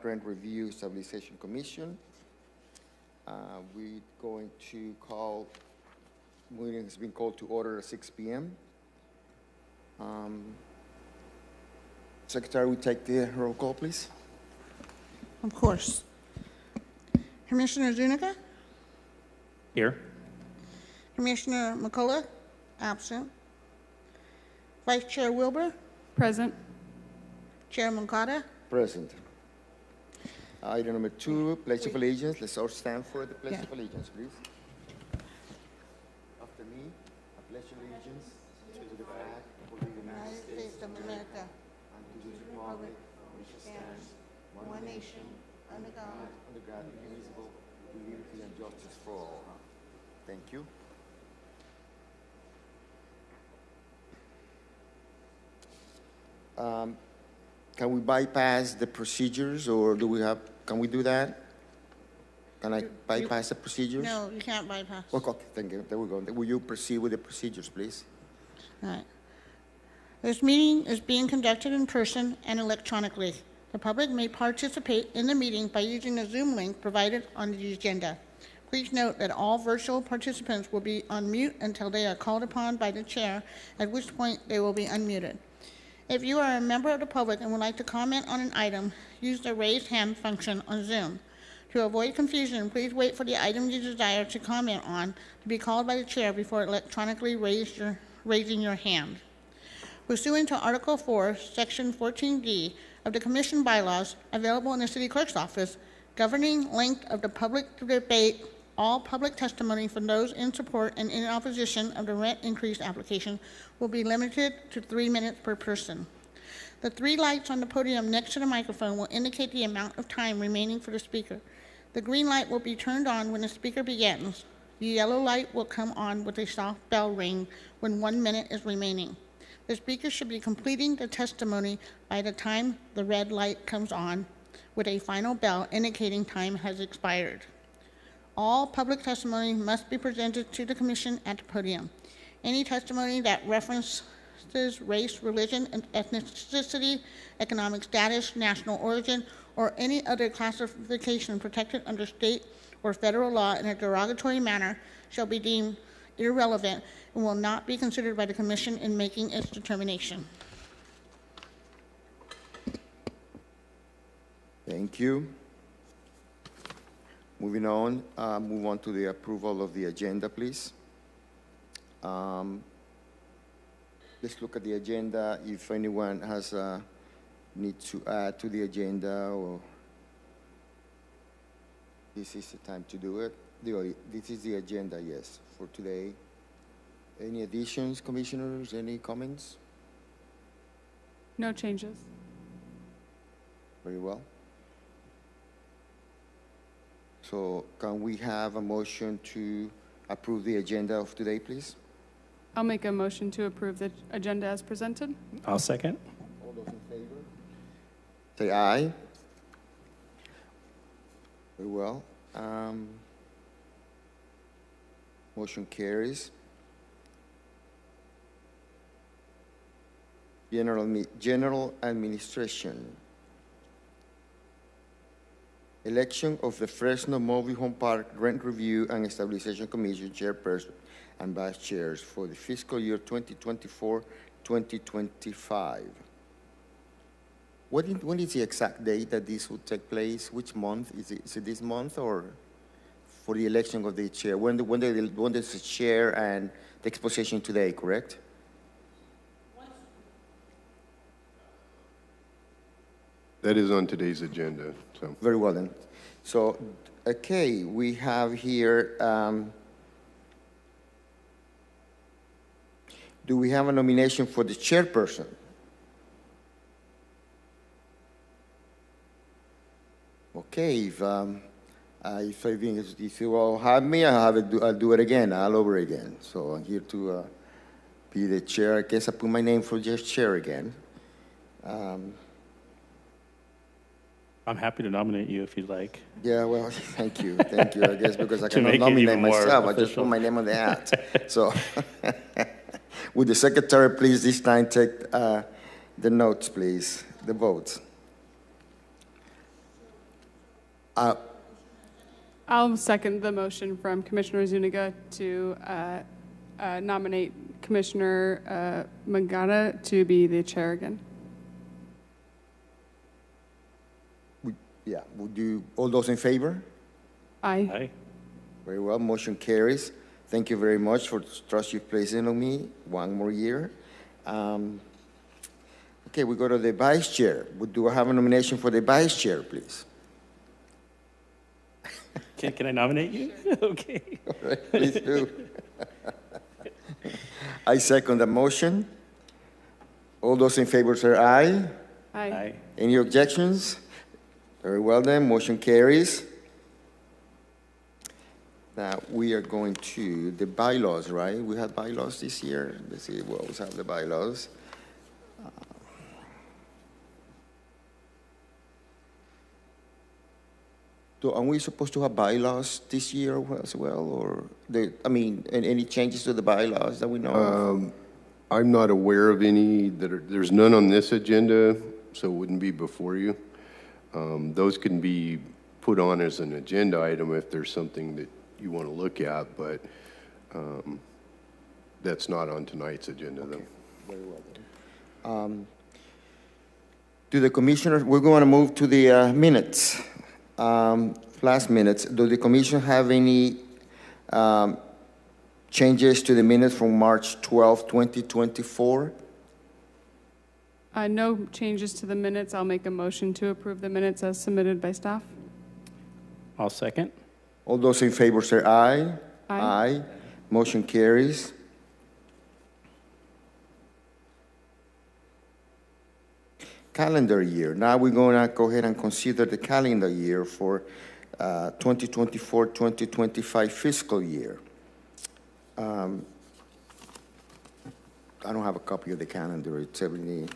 Park Rent Review Stabilization Commission. We're going to call, meeting has been called to order at 6 p.m. Secretary, we take the roll call, please. Of course. Commissioner Zuniga? Here. Commissioner McCullough? Absent. Vice Chair Wilbur? Present. Chair Moncada? Present. Item number 2, Pledge of Allegiance. Let's all stand for the Pledge of Allegiance, please. After me, I pledge allegiance to the flag of the United States of America, and to the republic which stands one nation, under God. under God, indivisible, with liberty and justice for all. Thank you. Can we bypass the procedures, or can we do that? Can I bypass the procedures? No, you can't bypass. Okay, thank you. There we go. Will you proceed with the procedures, please? All right. This meeting is being conducted in person and electronically. The public may participate in the meeting by using the Zoom link provided on the agenda. Please note that all virtual participants will be on mute until they are called upon by the chair, at which point they will be unmuted. If you are a member of the public and would like to comment on an item, use the raise hand function on Zoom. To avoid confusion, please wait for the item you desire to comment on to be called by the chair before electronically raising your hand. Pursuant to Article 4, Section 14D of the Commission bylaws available in the City Clerk's office, governing length of the public debate, all public testimony from those in support and in opposition of the rent increase application will be limited to 3 minutes per person. The 3 lights on the podium next to the microphone will indicate the amount of time remaining for the speaker. The green light will be turned on when the speaker begins. The yellow light will come on with a soft bell ring when 1 minute is remaining. The speaker should be completing the testimony by the time the red light comes on, with a final bell indicating time has expired. All public testimony must be presented to the Commission at the podium. Any testimony that references race, religion, and ethnicity, economic status, national origin, or any other classification protected under state or federal law in a derogatory manner shall be deemed irrelevant and will not be considered by the Commission in making its determination. Thank you. Moving on, move on to the approval of the agenda, please. Let's look at the agenda. If anyone has need to add to the agenda, or this is the time to do it. This is the agenda, yes, for today. Any additions, commissioners? Any comments? No changes. Very well. So can we have a motion to approve the agenda of today, please? I'll make a motion to approve the agenda as presented. I'll second. All those in favor? Say aye. Very well. Motion carries. General Administration. Election of the Fresno Mobilehome Park Rent Review and Stabilization Commission Chairperson and Vice Chairs for the fiscal year 2024-2025. When is the exact date that this will take place? Which month? Is it this month, or for the election of the chair? When does the chair and the exposition today, correct? That is on today's agenda. So Very well then. So, okay, we have here, do we have a nomination for the chairperson? Okay, if you will have me, I'll do it again, all over again. So I'm here to be the chair. I guess I put my name for just chair again. I'm happy to nominate you if you'd like. Yeah, well, thank you. Thank you. I guess because I To cannot make it nominate even more myself, I just official. put my name on the hat. So, would the secretary please this time take the notes, please, the votes? I'll second the motion from Commissioner Zuniga to nominate Commissioner Magada to be the chair again. Yeah, would you, all those in favor? Aye. Aye. Very well, motion carries. Thank you very much for the trust you've placed in on me, one more year. Okay, we go to the vice chair. Do I have a nomination for the vice chair, please? Can I nominate you? Okay. All right, please do. I second the motion. All those in favor say aye. Aye. Aye. Any objections? Very well then, motion carries. Now, we are going to the bylaws, right? We had bylaws this year. Let's see, we always have the bylaws. So are we supposed to have bylaws this year as well, or any changes to the bylaws that we know of? I'm not aware of any there's none on this agenda, so it wouldn't be before you. Those can be put on as an agenda item if there's something that you want to look at, but that's not on tonight's agenda, though. Very well then. To the commissioners, we're going to move to the minutes. Last minutes. Do the commission have any changes to the minutes from March 12, 2024? No changes to the minutes. I'll make a motion to approve the minutes as submitted by staff. I'll second. All those in favor say aye. Aye. Motion carries. Calendar year. Now we're going to go ahead and consider the calendar year for 2024-2025 fiscal year. I don't have a copy of the calendar. It's everything.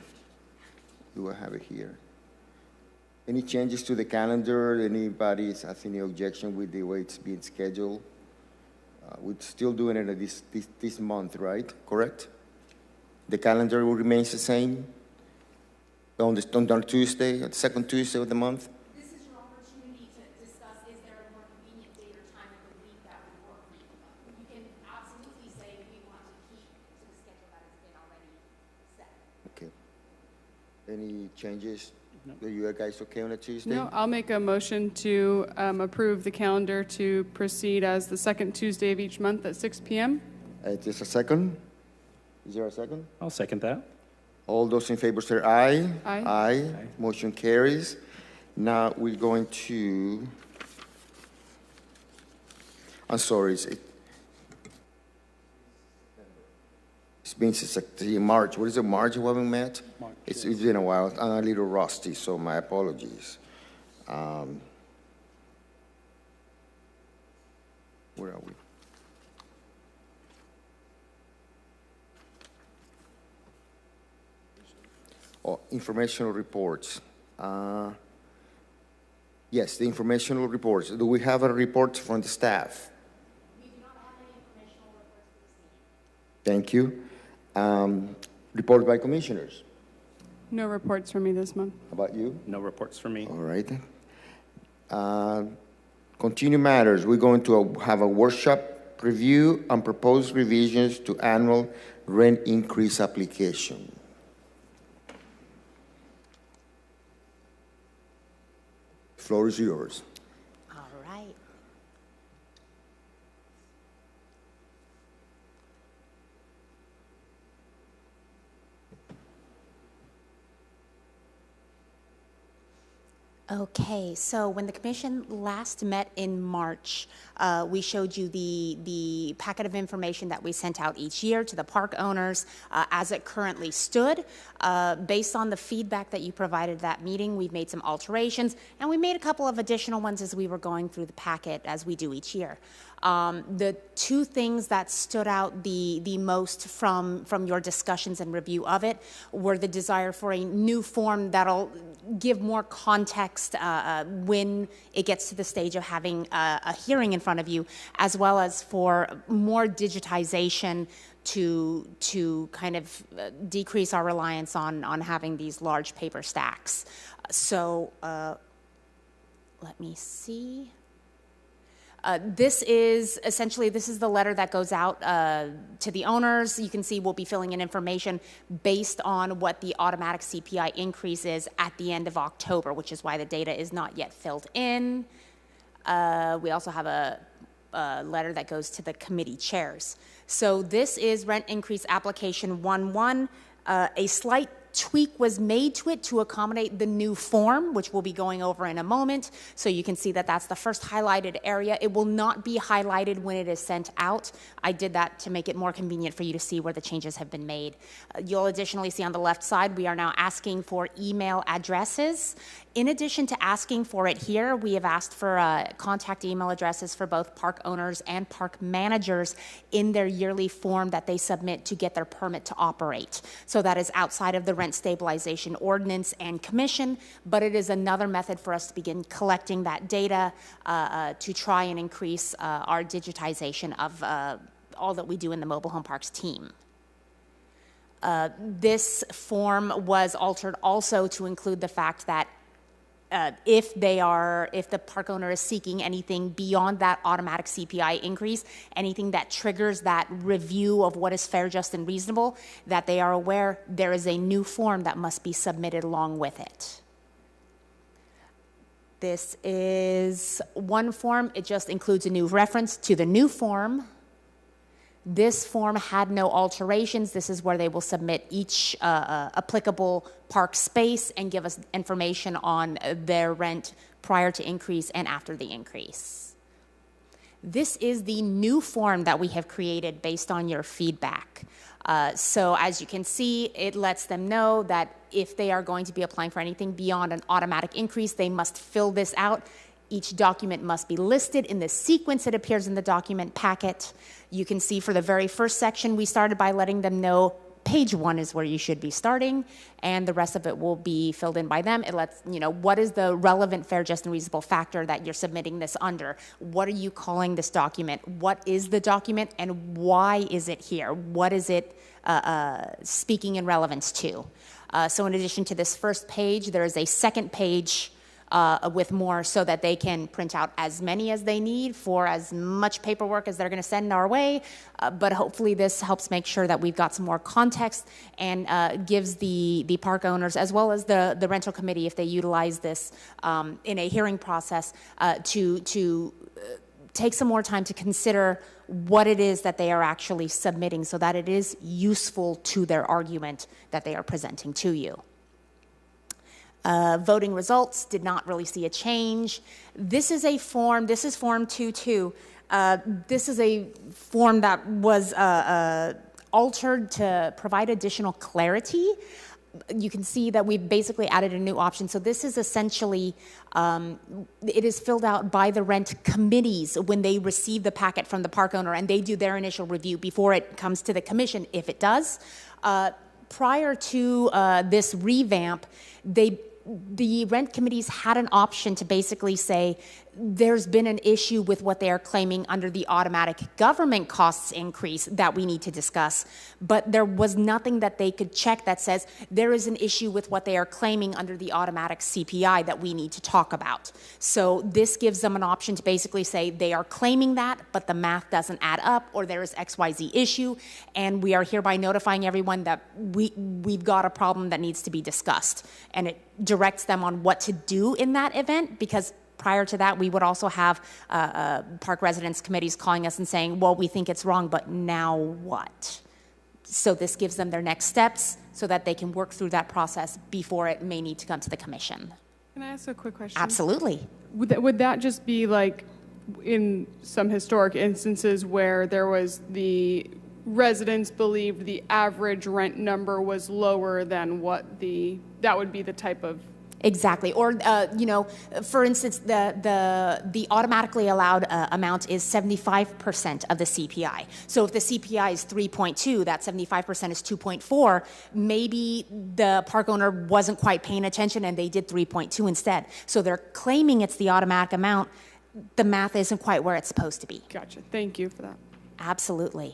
Do I have it here? Any changes to the calendar? Anybody has any objection with the way it's being scheduled? We're still doing it this month, right? Correct? The calendar will remain the same on Tuesday, the second Tuesday of the month? This is your opportunity to discuss, is there a more convenient date or time of the week that would work for you? You can absolutely say we want to keep to the schedule that has been already set. Okay. Any changes? Are you guys okay on a Tuesday? No, I'll make a motion to approve the calendar to proceed as the second Tuesday of each month at 6 p.m. Is there a second? Is there a second? I'll second that. All those in favor say aye. Aye. Aye. Motion carries. Now we're going to, I'm sorry, it's been since March. What is it, March we haven't met? March, It's been a while. I'm a little rusty, so my apologies. Where are we? Oh, informational reports. Yes, the informational reports. Do we have a report from the staff? We do not have any informational reports for this meeting. Thank you. Report by commissioners. No reports for me this month. How about you? No reports for me. All right. Continue matters. We're going to have a workshop review and proposed revisions to annual rent increase application. Floor is yours. All right. Okay, so when the commission last met in March, we showed you the packet of information that we sent out each year to the park owners as it currently stood. Based on the feedback that you provided that meeting, we've made some alterations, and we made a couple of additional ones as we were going through the packet, as we do each year. The two things that stood out the most from your discussions and review of it were the desire for a new form that'll give more context when it gets to the stage of having a hearing in front of you, as well as for more digitization to kind of decrease our reliance on having these large paper stacks. So let me see. This is the letter that goes out to the owners. You can see we'll be filling in information based on what the automatic CPI increase is at the end of October, which is why the data is not yet filled in. We also have a letter that goes to the committee chairs. So this is rent increase application 1-1. A slight tweak was made to it to accommodate the new form, which we'll be going over in a moment. So you can see that that's the first highlighted area. It will not be highlighted when it is sent out. I did that to make it more convenient for you to see where the changes have been made. You'll additionally see on the left side, we are now asking for email addresses. In addition to asking for it here, we have asked for contact email addresses for both park owners and park managers in their yearly form that they submit to get their permit to operate. So that is outside of the rent stabilization ordinance and commission, but it is another method for us to begin collecting that data to try and increase our digitization of all that we do in the mobile home parks team. This form was altered also to include the fact that if the park owner is seeking anything beyond that automatic CPI increase, anything that triggers that review of what is fair, just, and reasonable, that they are aware there is a new form that must be submitted along with it. This is one form. It just includes a new reference to the new form. This form had no alterations. This is where they will submit each applicable park space and give us information on their rent prior to increase and after the increase. This is the new form that we have created based on your feedback. So as you can see, it lets them know that if they are going to be applying for anything beyond an automatic increase, they must fill this out. Each document must be listed in the sequence it appears in the document packet. You can see for the very first section, we started by letting them know page 1 is where you should be starting, and the rest of it will be filled in by them. It lets you know what is the relevant, fair, just, and reasonable factor that you're submitting this under. What are you calling this document? What is the document, and why is it here? What is it speaking in relevance to? So in addition to this first page, there is a second page with more so that they can print out as many as they need for as much paperwork as they're going to send our way. But hopefully this helps make sure that we've got some more context and gives the park owners, as well as the rental committee, if they utilize this in a hearing process, to take some more time to consider what it is that they are actually submitting so that it is useful to their argument that they are presenting to you. Voting results did not really see a change. This is a form, this is Form 2-2. This is a form that was altered to provide additional clarity. You can see that we've basically added a new option. So this is essentially, it is filled out by the rent committees when they receive the packet from the park owner and they do their initial review before it comes to the commission, if it does. Prior to this revamp, the rent committees had an option to basically say there's been an issue with what they are claiming under the automatic government costs increase that we need to discuss, but there was nothing that they could check that says there is an issue with what they are claiming under the automatic CPI that we need to talk about. So this gives them an option to basically say they are claiming that, but the math doesn't add up, or there is XYZ issue, and we are hereby notifying everyone that we've got a problem that needs to be discussed. And it directs them on what to do in that event, because prior to that, we would also have park residents committees calling us and saying, well, we think it's wrong, but now what? So this gives them their next steps so that they can work through that process before it may need to come to the commission. Can I ask a quick question? Absolutely. Would that just be like in some historic instances where there was the residents believed the average rent number was lower than what that would be the type of... Exactly. Or, for instance, the automatically allowed amount is 75% of the CPI. So if the CPI is 3.2, that 75% is 2.4, maybe the park owner wasn't quite paying attention and they did 3.2 instead. So they're claiming it's the automatic amount. The math isn't quite where it's supposed to be. Gotcha. Thank you for that. Absolutely.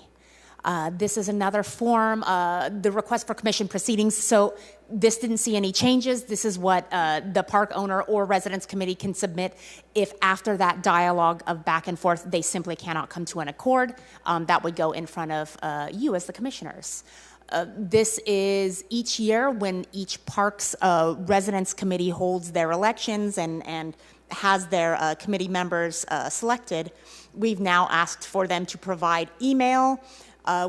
This is another form, the request for commission proceedings. So this didn't see any changes. This is what the park owner or residents committee can submit if after that dialogue of back and forth, they simply cannot come to an accord. That would go in front of you as the commissioners. This is each year when each park's residents committee holds their elections and has their committee members selected. We've now asked for them to provide email.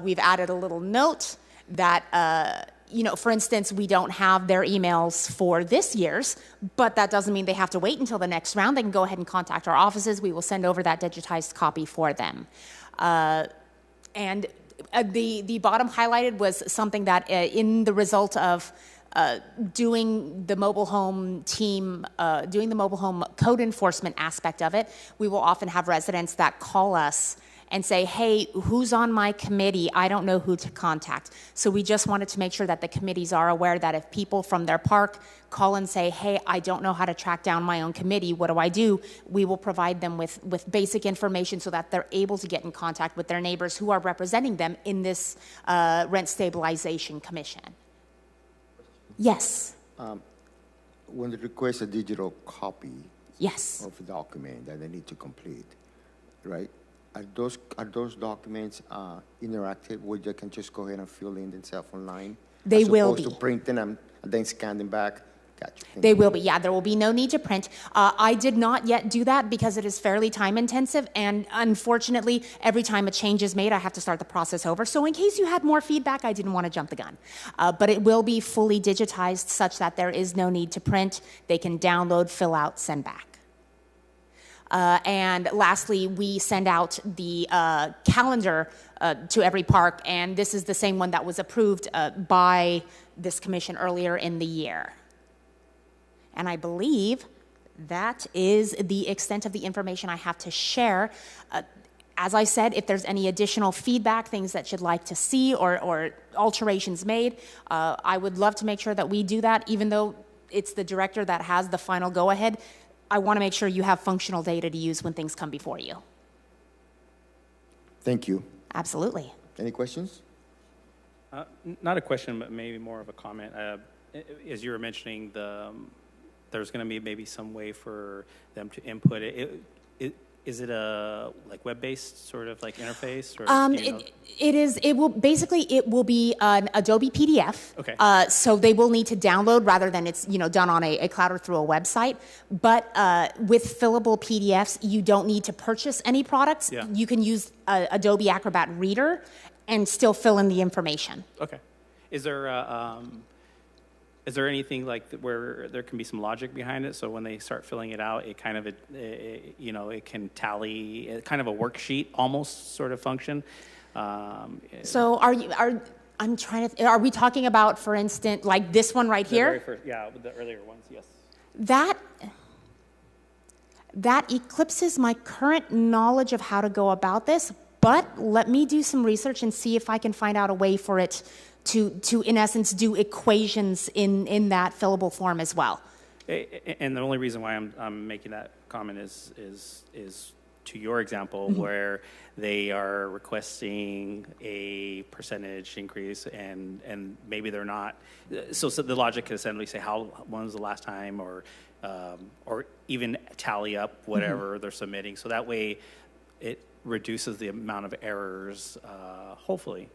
We've added a little note that, for instance, we don't have their emails for this year's, but that doesn't mean they have to wait until the next round. They can go ahead and contact our offices. We will send over that digitized copy for them. And the bottom highlighted was something that in the result of doing the mobile home team, doing the mobile home code enforcement aspect of it, we will often have residents that call us and say, hey, who's on my committee? I don't know who to contact. So we just wanted to make sure that the committees are aware that if people from their park call and say, hey, I don't know how to track down my own committee, what do I do? We will provide them with basic information so that they're able to get in contact with their neighbors who are representing them in this rent stabilization commission. Yes. When they request a digital copy Yes. of a document that they need to complete, right? Are those documents interactive where they can just go ahead and fill in themselves online? They will As opposed be. to printing and then scan them back? Gotcha. Thank They you. will be, yeah. There will be no need to print. I did not yet do that because it is fairly time intensive, and unfortunately, every time a change is made, I have to start the process over. So in case you had more feedback, I didn't want to jump the gun. But it will be fully digitized such that there is no need to print. They can download, fill out, send back. And lastly, we send out the calendar to every park, and this is the same one that was approved by this commission earlier in the year. And I believe that is the extent of the information I have to share. As I said, if there's any additional feedback, things that you'd like to see or alterations made, I would love to make sure that we do that, even though it's the director that has the final go-ahead. I want to make sure you have functional data to use when things come before you. Thank you. Absolutely. Any questions? Not a question, but maybe more of a comment. As you were mentioning, there's going to be maybe some way for them to input it. Is it a like web-based sort of like interface? Or, It is. It will be an Adobe PDF. Okay. So they will need to download rather than it's done on a cloud or through a website. But with fillable PDFs, you don't need to purchase any products. Yeah. You can use Adobe Acrobat Reader and still fill in the information. Okay. Is there anything like where there can be some logic behind it? So when they start filling it out, it kind of, it can tally, kind of a worksheet almost sort of function. So are we talking about, for instance, like this one right The here? very first, yeah, the earlier ones, yes. That eclipses my current knowledge of how to go about this, but let me do some research and see if I can find out a way for it to in essence, do equations in that fillable form as well. And the only reason why I'm making that comment is to your example, where they are requesting a percentage increase and maybe they're not. So the logic could essentially say when was the last time, or even tally up whatever they're submitting. So that way it reduces the amount of errors, hopefully.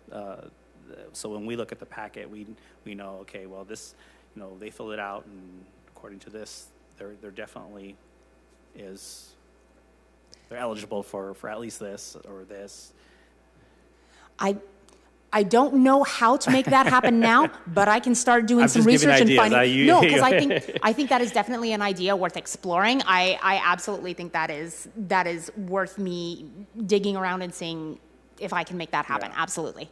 So when we look at the packet, we know, okay, well, this, they fill it out, and according to this, they're definitely they're eligible for at least this or this. I don't know how to make that happen now, but I can start doing I'm some just giving research and ideas. finding. No, because I think that is definitely an idea worth exploring. I absolutely think that is worth me digging around and seeing if I can make that happen. Yeah. Absolutely.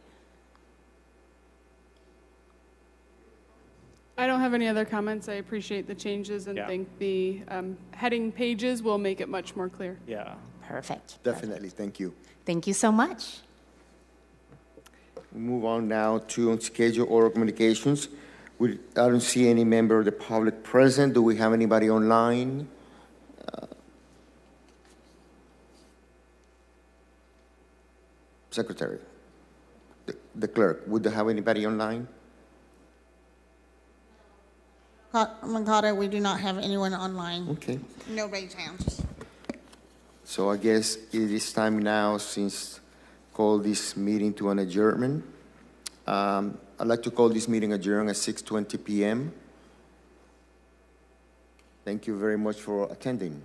I don't have any other comments. I appreciate the changes and Yeah. think the heading pages will make it much more clear. Yeah. Perfect. Definitely. Thank you. Thank you so much. We move on now to unscheduled oral communications. I don't see any member of the public present. Do we have anybody online? Secretary. the clerk, would they have anybody online? Makata, we do not have anyone online. Okay. No raised hands. So I guess it is time now, since call this meeting to an adjournment. I'd like to call this meeting adjourned at 6:20 p.m. Thank you very much for attending.